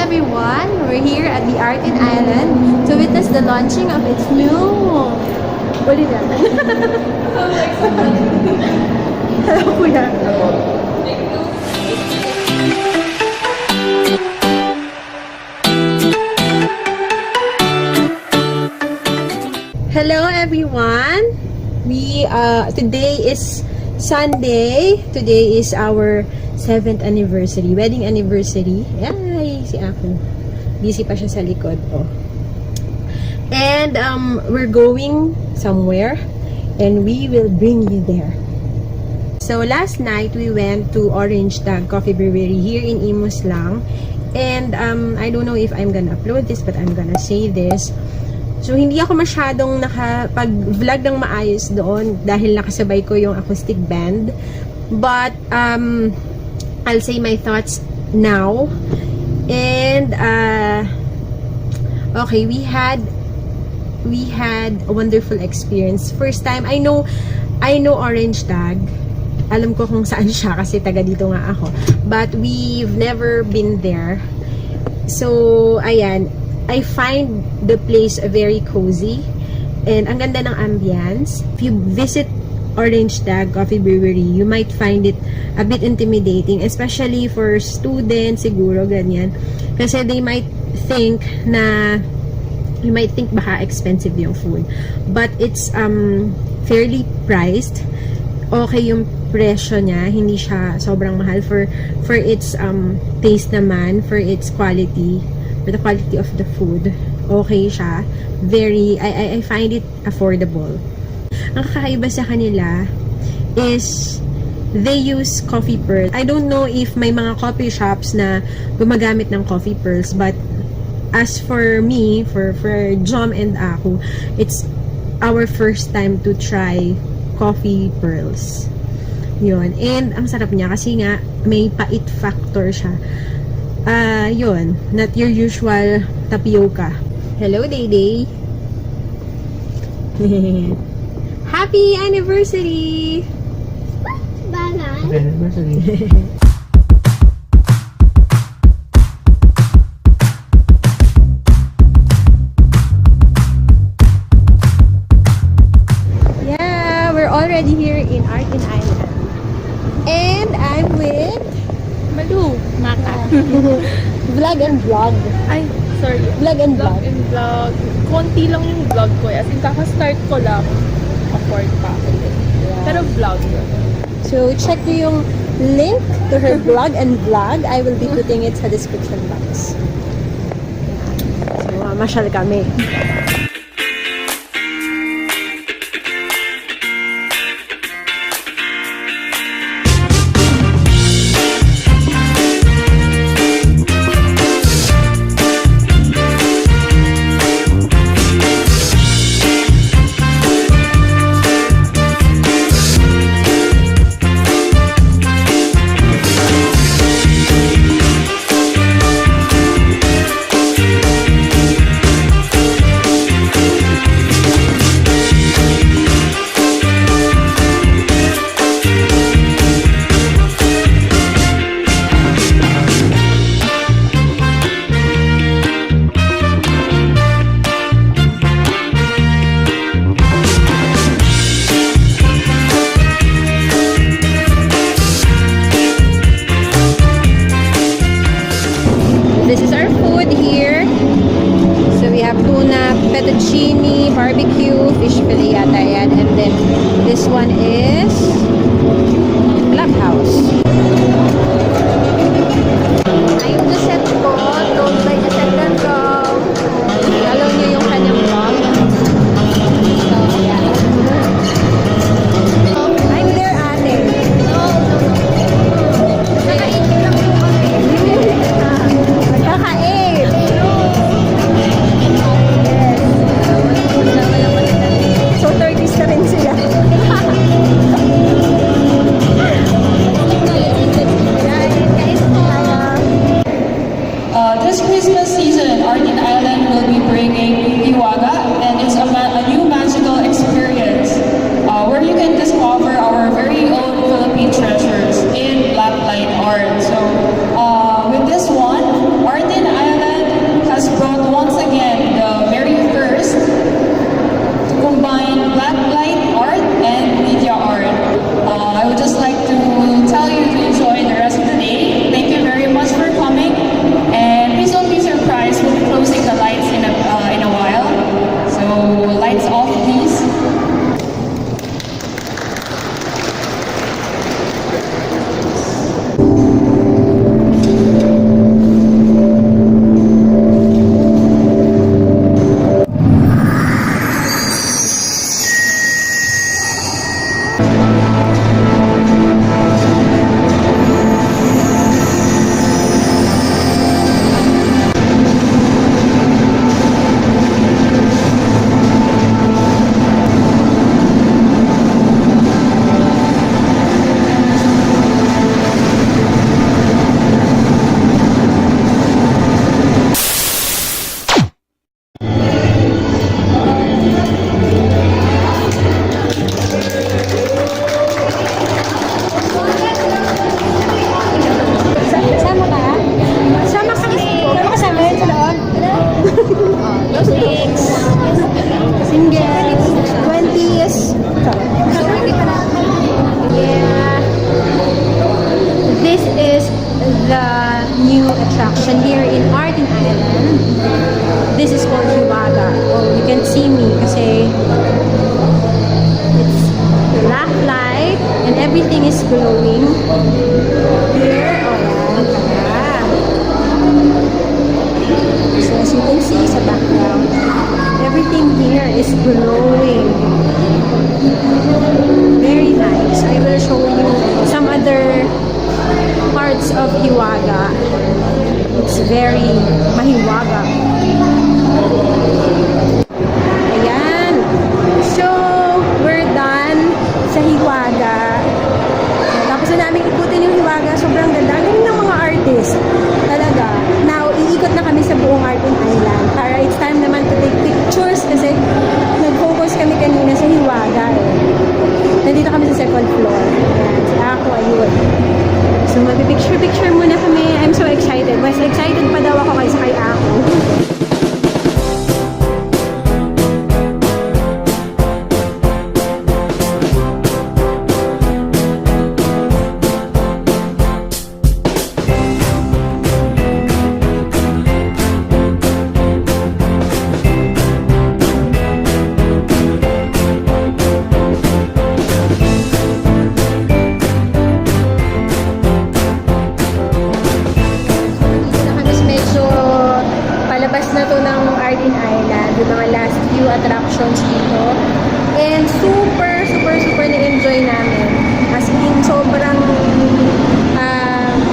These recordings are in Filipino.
everyone! We're here at the Artin Island to witness the launching of its new... Ulit natin. Hello, Kuya. Hello, everyone! Today is Sunday. Today is our 7th anniversary, wedding anniversary. Ay, si ako. Busy pa siya sa likod. Oh. And we're going somewhere and we will bring you there. So last night we went to Orange Tag Coffee Brewery here in Imus lang. And I don't know if I'm gonna upload this, but I'm gonna say this. So, hindi ako masyadong nakapag-vlog ng maayos doon dahil nakasabay ko yung acoustic band. But, I'll say my thoughts now. And, okay, we had a wonderful experience. First time, I know Orange Tag. Alam ko kung saan siya kasi taga dito nga ako. But, we've never been there. So, ayan. I find the place very cozy and ang ganda ng ambience. If you visit Orange Tag Coffee Brewery, you might find it a bit intimidating, especially for students siguro ganyan. Kasi they might think baka expensive yung food. But it's fairly priced. Okay yung presyo niya, hindi siya sobrang mahal for its taste naman, for its quality. For the quality of the food, okay siya. I find it affordable. Ang kakaiba sa kanila is they use coffee pearls. I don't know if may mga coffee shops na gumagamit ng coffee pearls, but as for me, for Jom and ako, it's our first time to try coffee pearls. Yun. And ang sarap niya kasi nga may pait factor siya. Yun, not your usual tapioca. Hello, daedae. Happy anniversary! Bye-bye. Happy anniversary. Yeah, we're already here in Artin Island. And I'm with Malu. Maka. Vlog and vlog. Ay, sorry. Vlog and vlog. And vlog. Konti lang yung vlog ko. As in, kaka-start ko lang. Afford pa ako. Pero vlog yun. So, check nyo yung link to her vlog and vlog. I will be putting it sa description box. So, masyal kami. This is our food here. So we have tuna, fettuccine, barbecue, fish fillet yata yan. And then this one is clubhouse. Ayun the set ko, told by the second row. Follow nyo yung kanyang vlog. So, yeah. I'm there, ate. No. Nakain ko lang po kami. Nagkakain. Yes. So 30s na rin sila. This Christmas season, Artin Island will be bringing Hiwaga, and it's a new magical experience where you can discover our very own Philippine treasures in blacklight art. So with this one, Artin Island And here in Artin Island, this is called Hiwaga. Oh, you can't see me kasi it's black light and everything is glowing. Here, oh yan. So as you can see sa background, everything here is glowing. Very nice. I will show you some other parts of Hiwaga. It's very mahiwaga. Ayan. So, we're done sa Hiwaga. Tapos na namin ikutin yung Hiwaga. Sobrang ganda. Galing ng mga artist. Talaga. Now, iikot na kami sa buong Artin Island. Para it's time naman to take pictures kasi nag-focus kami kanina sa Hiwaga eh. Nandito kami sa second floor. Ayan. Si ako, ayun. So, mag-picture-picture muna kami. I'm so excited. Mas excited pa daw ako kaysa kay ako. Yung mga last few attractions dito. And super na-enjoy namin. As in, sobrang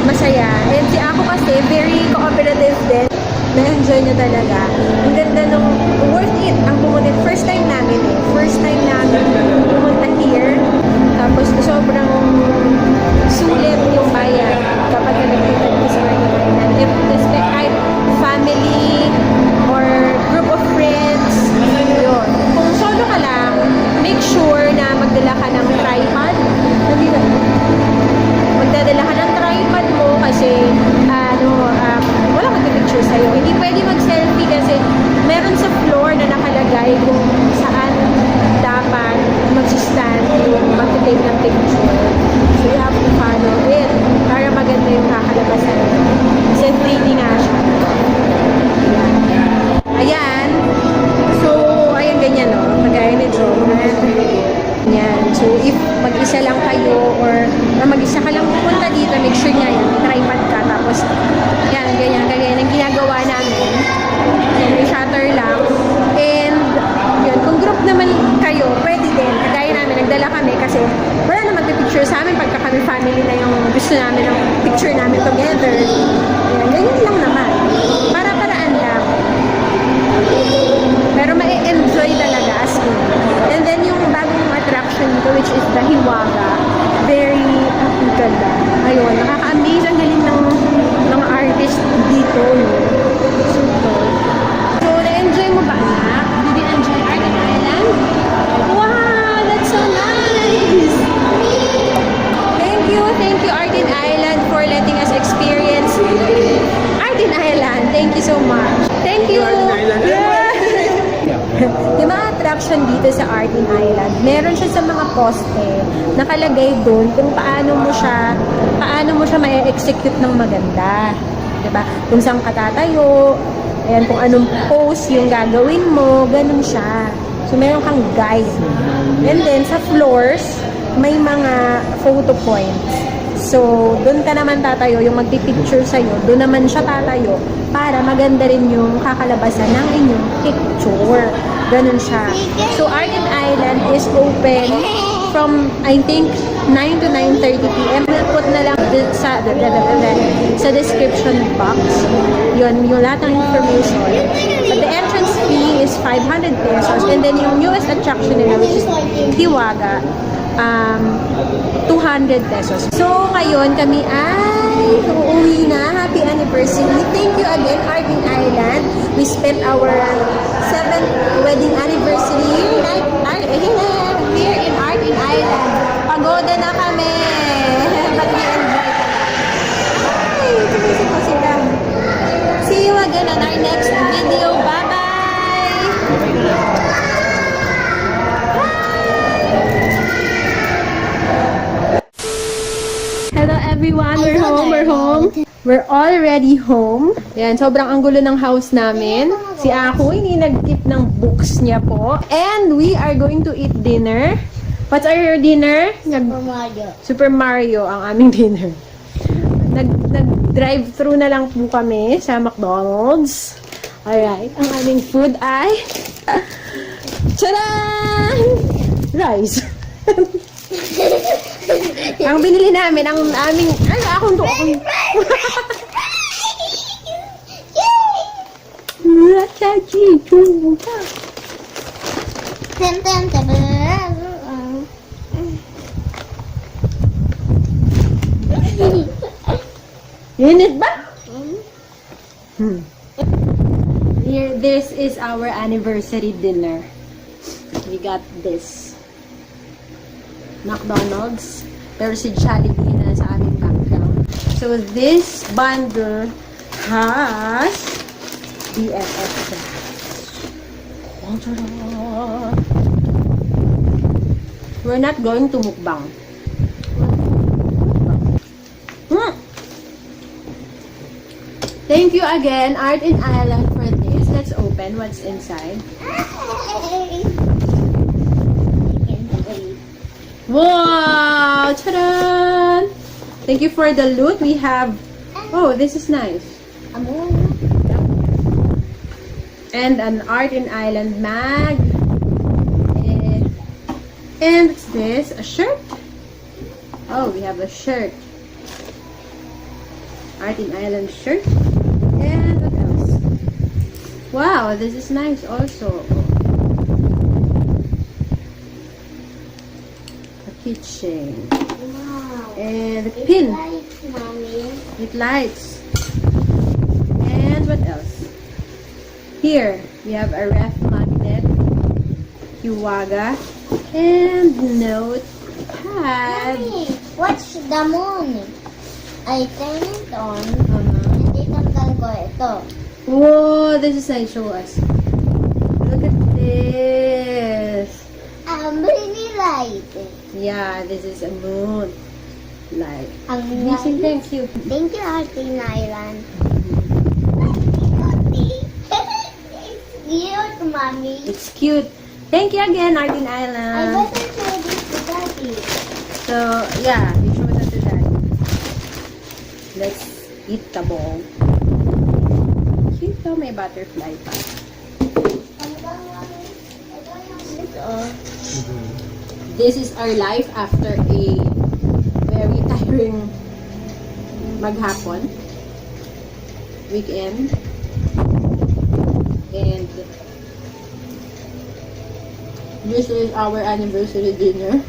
masaya. And si ako kasi, very cooperative din. Na-enjoy niya talaga. Ang ganda nung worth it ang pumunta. First time namin pumunta here. Tapos sobrang sulit yung bayan kapag nagkita dito sa Saranghaeyo. If kahit family or group of friends, yun. Kung solo ka lang, make sure na magdala ka ng tripod. Magdadala ka ng tripod mo kasi wala mag-picture sa'yo. Hindi pwede mag-selfie kasi meron sa floor na nakalagay kung saan dapat mag-stand yung mag-take ng picture. So you have to follow it para maganda yung kakalabasan. Kasi 3D nga siya. Ayan. So, ayan ganyan, no? Pagkaya ni Guzman. Yan. So, if mag-isa lang kayo or mag-isa ka lang pupunta dito, make sure niya yan. Tripod ka. Tapos, yan, ganyan ang ginagawa namin. So, may shutter lang. And, yun, kung group naman kayo, pwede din. Kagaya namin, nagdala kami kasi wala na magpipicture sa amin pagka kami family na yung gusto namin ng picture namin together. Yan, ganyan lang naman. Para-paraan lang. Pero ma-enjoy talaga as in. And then yung bagong attraction dito, which is the Hiwaga, very ganda. Ayun, nakaka-amaze ang galing ng mga artist dito. Super. So, na-enjoy mo ba, anak? Did you enjoy Artin Island? Wow, that's so nice! Thank you Artin Island for letting us experience Artin Island. Thank you so much. Thank you! Yung mga attraction dito sa Artin Island, meron siya sa mga poste, nakalagay doon kung paano mo siya ma-execute ng maganda. Diba? Kung saan katatayo, ayan, kung anong pose yung gagawin mo, ganun siya. So, meron kang guide. And then, sa floors, may mga photo points. So, doon ka naman tatayo, yung magpipicture sa'yo, doon naman siya tatayo para maganda rin yung kakalabasan ng inyong picture. Ganun siya. So, Artin Island is open from, I think, 9 to 9:30 p.m. We'll put na lang sa description box. Yun, yung lahat ng information. But the entrance fee is 500 pesos. And then, yung newest attraction nila, which is Hiwaga, 200 pesos. So, ngayon kami ay uuwi na. Happy anniversary. Thank you again, Artin Island. We spent our 7th wedding anniversary here in Artin Island. Pagoda na kami. But we enjoy ka lang. Ay, tumisip ko sila. See you again on our next video. Bye-bye! Hello everyone, we're home. We're already home. Yan, sobrang ang gulo ng house namin. Si Ako, hindi nag-keep ng books niya po. And we are going to eat dinner. What's our dinner? Super Mario ang aming dinner. Nag-drive-thru na lang po kami sa McDonald's. Alright, ang aming food ay... Tcharan! Rice. Ang binili namin, ang aming... Ay, akong to. Init ba? Here, this is our anniversary dinner. We got this. McDonald's. Pero si Jollibee na sa aming background. So, this bundle has BFF. We're not going to mukbang. Thank you again, Art in Ireland, for this. Let's open what's inside. Wow! Ta-da! Thank you for the loot. We have... Oh, this is nice. And an Art in Ireland mag. And what's this? A shirt? Oh, we have a shirt. Art in Ireland shirt. And what else? Wow, this is nice also. A keychain. Wow. And a It pin. lights, Mommy. With lights. And what else? Here, we have a ref magnet. Hiwaga. And notepad. Mommy, watch the moon. I turn it on. Hindi tanggal ko ito. Whoa, this is nice. Show us. Look at this. Really light. Yeah, this is a moon light. Ang Amazing, light. thank you. Thank you, Artin Island. It's cute, Mommy. It's cute. Thank you again, Artin I Island. better show this to Daddy. So, yeah, we show that to Daddy. Let's eat the ball. Cute though, may butterfly pa. This is our life after a very tiring maghapon weekend. And this is our anniversary dinner.